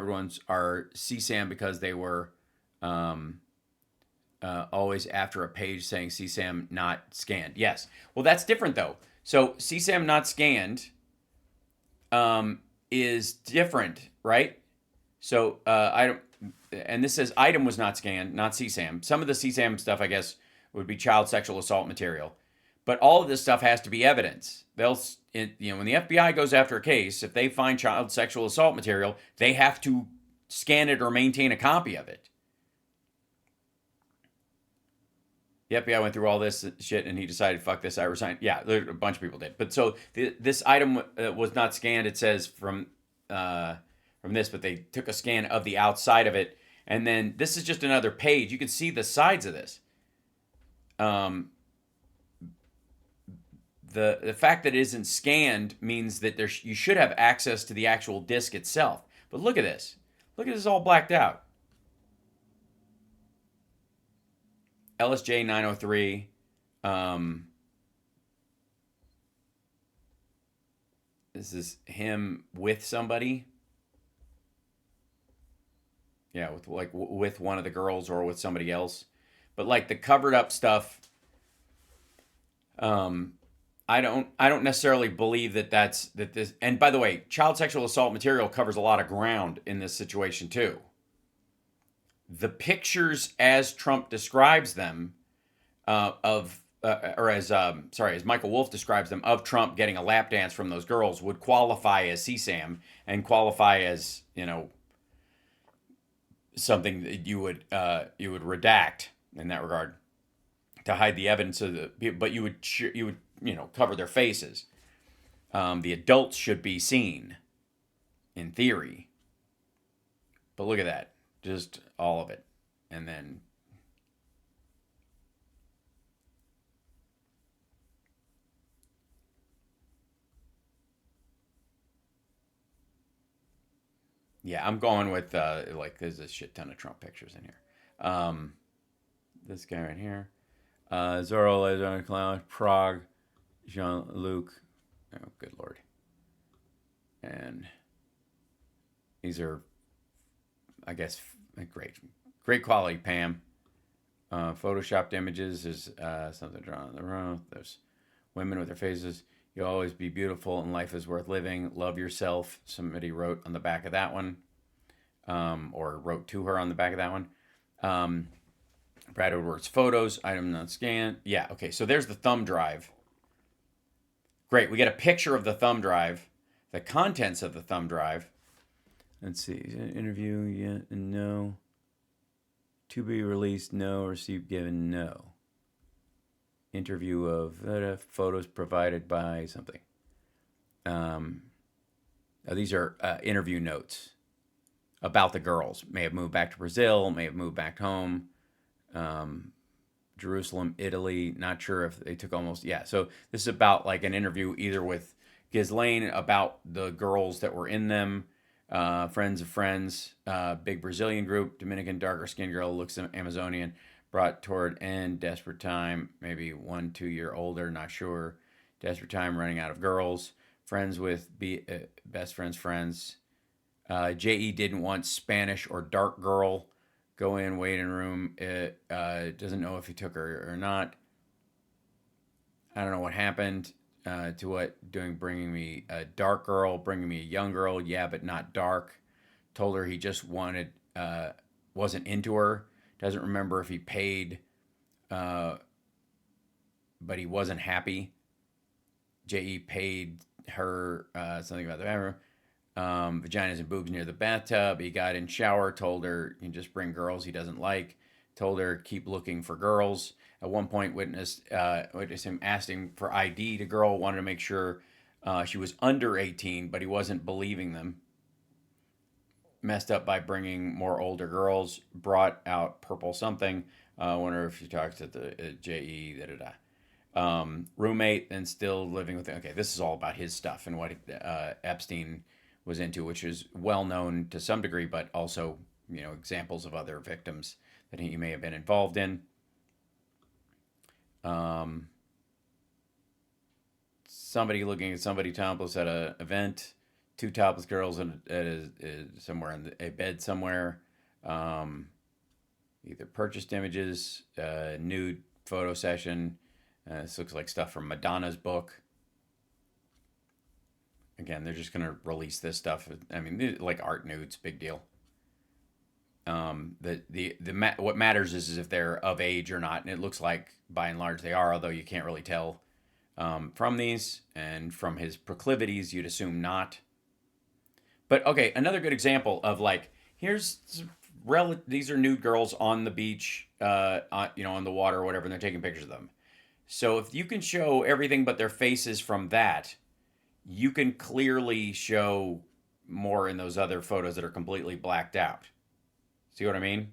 ones are CSAM because they were always after a page saying CSAM not scanned. Yes. Well, that's different though. So CSAM not scanned is different, right? So and this says item was not scanned, not CSAM. Some of the CSAM stuff, I guess, would be child sexual assault material, but all of this stuff has to be evidence. When the FBI goes after a case, if they find child sexual assault material, they have to scan it or maintain a copy of it. The FBI went through all this shit and he decided, fuck this, I resigned. Yeah, a bunch of people did. But so this item was not scanned, it says from this, but they took a scan of the outside of it. And then this is just another page. You can see the sides of this. The fact that it isn't scanned means that you should have access to the actual disc itself. But look at this. Look at this all blacked out. LSJ 903. This is him with somebody. Yeah, with one of the girls or with somebody else. But like the covered up stuff, I don't necessarily believe that this. And by the way, child sexual assault material covers a lot of ground in this situation too. The pictures as Trump describes them as Michael Wolff describes them of Trump getting a lap dance from those girls would qualify as CSAM and qualify as something that you would redact in that regard to hide the evidence of the. But you would cover their faces. The adults should be seen, in theory. But look at that, just all of it, and then Yeah, I'm going with like there's a shit ton of Trump pictures in here. This guy right here, Zorro, Legendary Clown, Prague, Jean Luc. Oh, good lord. And these are, I guess, great quality. Pam. Photoshopped images is something drawn on the road. There's women with their faces. You'll always be beautiful and life is worth living. Love yourself. Somebody wrote on the back of that one, or wrote to her on the back of that one. Brad Woodward's photos. Item not scanned. Yeah, okay. So there's the thumb drive. Great. We get a picture of the thumb drive, the contents of the thumb drive. Let's see. Interview, yeah, no. To be released, no. Received, given, no. Interview of photos provided by something. These are interview notes about the girls. May have moved back to Brazil, may have moved back home. Jerusalem, Italy. Not sure if they took almost. Yeah, so this is about like an interview either with Ghislaine about the girls that were in them. Friends of friends, big Brazilian group, Dominican darker skinned girl, looks Amazonian, brought toward end, desperate time, maybe 1-2 year older, not sure. Desperate time, running out of girls. Friends with best friends. JE didn't want Spanish or dark girl. Go in, waiting room. It doesn't know if he took her or not. I don't know what happened to what doing, bringing me a dark girl, bringing me a young girl. Yeah, but not dark. Told her he just wasn't into her. Doesn't remember if he paid, but he wasn't happy. JE paid her something about the bathroom. Vaginas and boobs near the bathtub. He got in shower, told her you can just bring girls he doesn't like. Told her keep looking for girls. At one point, witnessed him asked him for ID to girl. Wanted to make sure she was under 18, but he wasn't believing them. Messed up by bringing more older girls. Brought out purple something. Wonder if she talks to the JE. Da da da. Roommate and still living with. Okay, this is all about his stuff and what Epstein was into, which is well known to some degree, but also examples of other victims that he may have been involved in. Somebody looking at somebody topless at an event, two topless girls somewhere in a bed somewhere. Either purchased images, nude photo session. This looks like stuff from Madonna's book. Again, they're just going to release this stuff. I mean, like art nudes, big deal. What matters is if they're of age or not, and it looks like by and large they are, although you can't really tell from these, and from his proclivities, you'd assume not. But okay, another good example of like these are nude girls on the beach, on the water or whatever, and they're taking pictures of them. So if you can show everything but their faces from that, you can clearly show more in those other photos that are completely blacked out. See what I mean?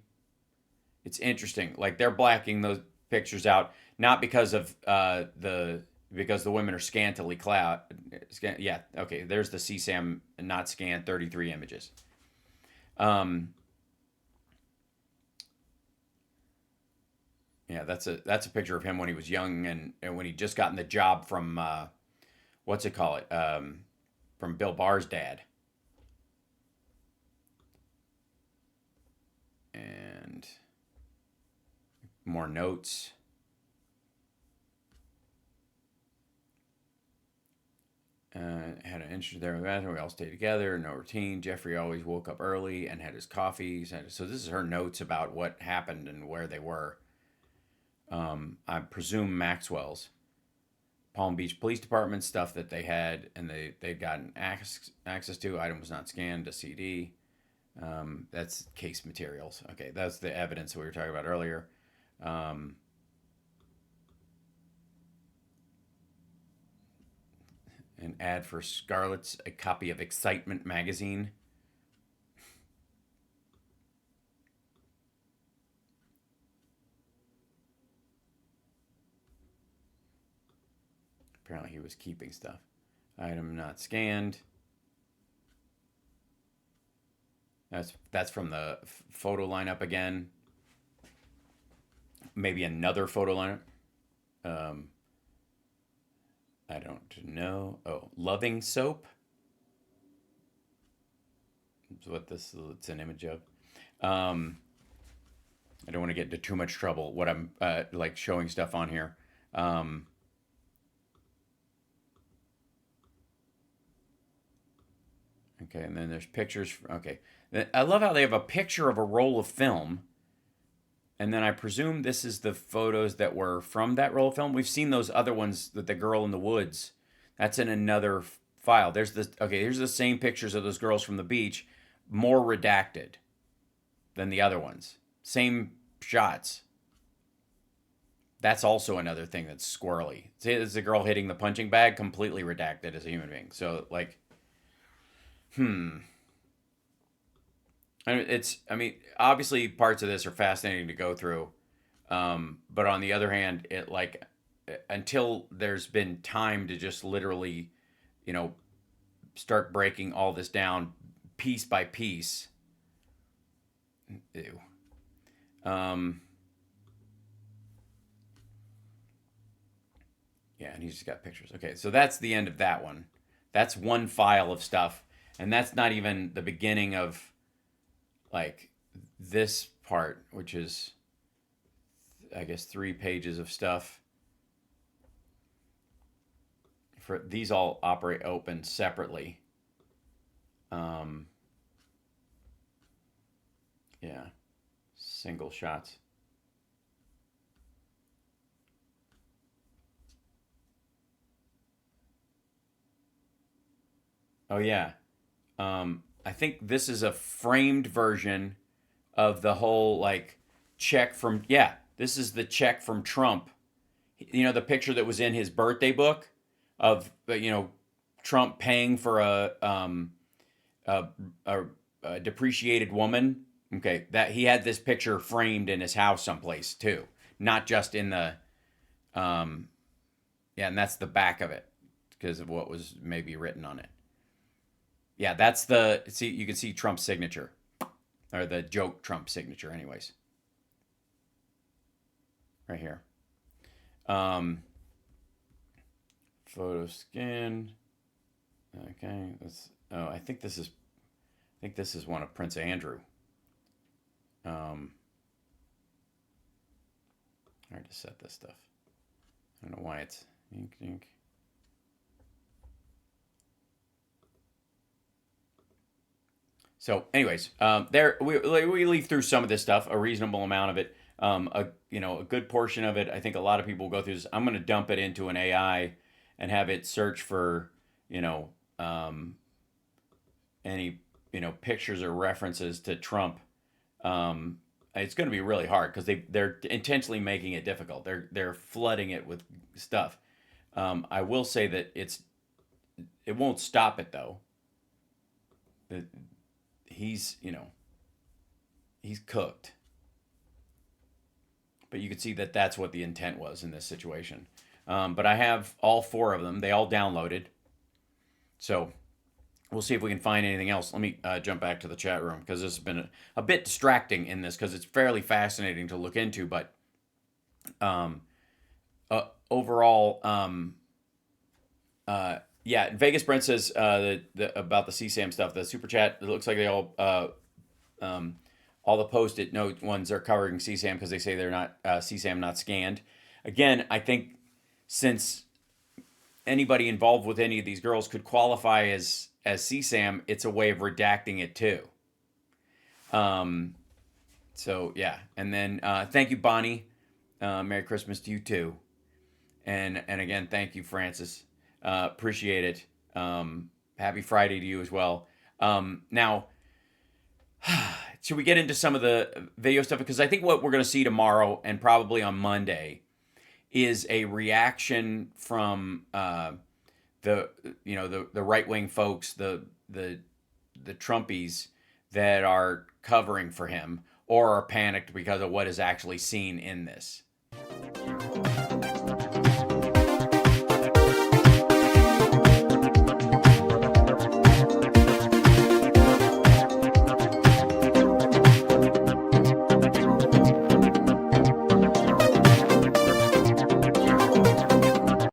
It's interesting. Like they're blacking those pictures out not because of because the women are scantily clad. Yeah, okay. There's the CSAM not scanned 33 images. Yeah, that's a picture of him when he was young and when he just gotten the job from what's it call it? From Bill Barr's dad. And more notes. Had an interest there in the bathroom. We all stayed together. No routine. Jeffrey always woke up early and had his coffee. So this is her notes about what happened and where they were. I presume Maxwell's. Palm Beach Police Department stuff that they had and they'd gotten access to. Item was not scanned. A CD. That's case materials. Okay, that's the evidence that we were talking about earlier. An ad for Scarlett's, a copy of Excitement magazine. Apparently he was keeping stuff. Item not scanned. That's from the photo lineup again. Maybe another photo lineup. Um, I don't know. Oh, Loving Soap. That's what it's an image of. Um, I don't want to get into too much trouble. What I'm like showing stuff on here. Um, okay, and then there's pictures. Okay, I love how they have a picture of a roll of film, and then I presume this is the photos that were from that roll of film. We've seen those other ones that the girl in the woods. That's in another file. There's this. Okay, here's the same pictures of those girls from the beach, more redacted than the other ones. Same shots. That's also another thing that's squirrely. See, this is a girl hitting the punching bag, completely redacted as a human being. So, like, I mean, obviously parts of this are fascinating to go through. But on the other hand, it like, until there's been time to just literally, you know, start breaking all this down piece by piece. Ew. Yeah, and he's just got pictures. Okay, so that's the end of that one. That's one file of stuff, and that's not even the beginning of like this part, which is I guess 3 pages of stuff. For these all operate open separately. Yeah, single shots. Oh yeah. I think this is a framed version of the whole like check from yeah. This is the check from Trump. You know the picture that was in his birthday book of Trump paying for a, a, a depreciated woman. Okay, that he had this picture framed in his house someplace too, not just in the yeah, and that's the back of it because of what was maybe written on it. Yeah, that's the see you can see Trump's signature or the joke Trump signature, anyways, right here. Um, Photo scan. Okay, that's oh I think this is one of Prince Andrew. Um, Hard to set this stuff. I don't know why it's ink ink. So, anyways, there we leave through some of this stuff, a reasonable amount of it. A good portion of it. I think a lot of people will go through this. I'm going to dump it into an AI and have it search for you know any pictures or references to Trump. It's going to be really hard because they're intentionally making it difficult. They're flooding it with stuff. I will say that it won't stop it though. That he's cooked, but you can see that that's what the intent was in this situation. But I have all 4 of them. They all downloaded, so we'll see if we can find anything else. Let me jump back to the chat room because this has been a bit distracting in this because it's fairly fascinating to look into. But um, overall, yeah, Vegas Brent says about the CSAM stuff, the super chat. It looks like they all the post-it note ones are covering CSAM because they say they're not CSAM not scanned. Again, I think since anybody involved with any of these girls could qualify as CSAM, it's a way of redacting it too. So yeah, and then thank you, Bonnie. Merry Christmas to you too, and again, thank you, Francis. Appreciate it. Happy Friday to you as well. Now, should we get into some of the video stuff? Because I think what we're going to see tomorrow and probably on Monday is a reaction from the right wing folks, the Trumpies that are covering for him or are panicked because of what is actually seen in this.